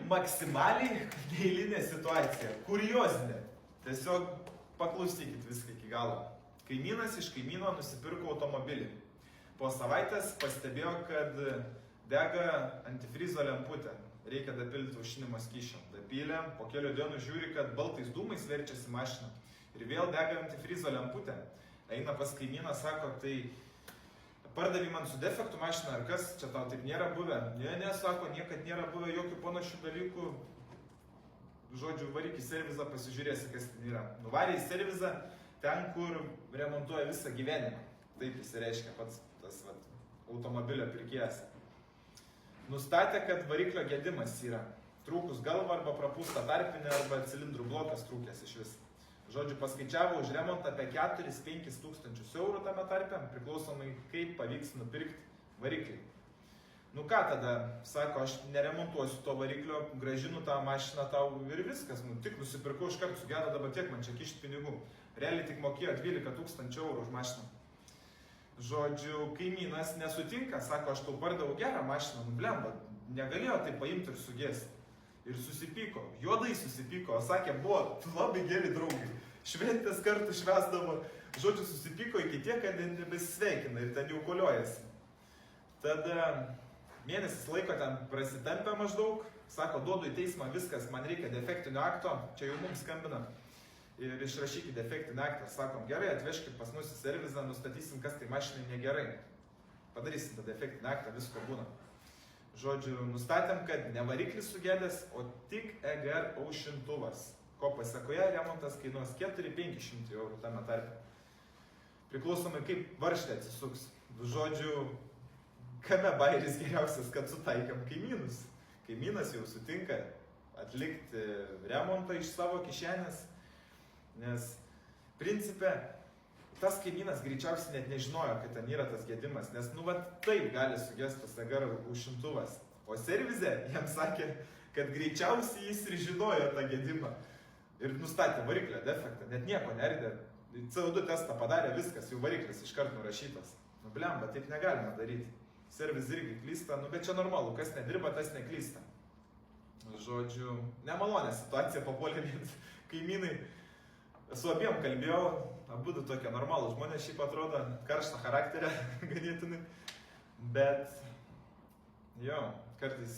maksimaliai neeilinė situacija, kuriozinė. Tiesiog paklausykit viską iki galo. Kaimynas iš kaimyno nusipirko automobilį. Po savaitės pastebėjo, kad dega antifrizo lemputė. Reikia dapilti aušinimo skysčio. Dapylė, po kelių dienų žiūri, kad baltais dūmais verčiasi mašina. Ir vėl dega antifrizo lemputė. Eina pas kaimyną, sako, tai pardavė man su defektu mašiną, ar kas, čia tau taip nėra buvę? Ne, sako, niekad nėra buvę jokių panašių dalykų. Žodžiu, varyk į servizą, pasižiūrėsi, kas ten yra. Nuvarė į servizą, ten, kur remontuoja visą gyvenimą. Taip įsireiškia pats tas automobilio pirkėjas. Nustatė, kad variklio gedimas yra. Trūkus galva arba prapūsta tarpinė arba cilindrų blokas trūkęs iš vis. Žodžiu, paskaičiavo už remontą apie 4-5 tūkstančius eurų tame tarpe, priklausomai kaip pavyks nupirkti variklį. Nu ką tada, sako, aš neremontuosiu to variklio, gražinu tą mašiną tau ir viskas. Nu tik nusipirkau iš karto sugedo, dabar tiek man čia kišti pinigų. Realiai tik mokėjo 12 tūkstančių eurų už mašiną. Žodžiu, kaimynas nesutinka, sako, aš tau pardaviau gerą mašiną, nu blemba, negalėjo tai paimti ir sugesti. Ir susipyko, juodai susipyko, o sakė, buvo labai geri draugai, šventės kartu švęsdavo, žodžiu, susipyko iki tiek, kad nebesisveikina ir ten jau koliojasi. Tada mėnesis laiko ten prasitempė maždaug, sako, duodu į teismą viskas, man reikia defektinio akto, čia jau mums skambina. Ir išrašykit defektinį aktą, sakom, gerai, atvežkit pas mus į servizą, nustatysim, kas tai mašinai negerai. Padarysim tą defektinį aktą, visko būna. Žodžiu, nustatėm, kad ne variklis sugedęs, o tik EGR aušintuvas. Ko pasakoje remontas kainuos 4-500 eurų tame tarpe. Priklausomai kaip varžtė atsisuks. Žodžiu, kame bairis geriausias, kad sutaikėm kaimynus. Kaimynas jau sutinka atlikti remontą iš savo kišenės. Nes, principe, tas kaimynas greičiausiai net nežinojo, kad ten yra tas gedimas, nes, nu, taip gali sugesti tas EGR aušintuvas. O servize jam sakė, kad greičiausiai jis ir žinojo tą gedimą. Ir nustatė variklio defektą, net nieko neridė. CO2 testą padarė, viskas, jau variklis iškart nurašytas. Nu, blemba, taip negalima daryti. Servis irgi klysta, nu, bet čia normalu, kas nedirba, tas neklysta. Žodžiu, nemalonė situacija papuolė kaimynai. Su abiem kalbėjau, abudu tokie normalūs žmonės, šiaip atrodo karštą charakterę ganėtinai, bet jo, kartais,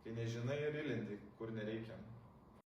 kai nežinai ir įlindi, kur nereikia.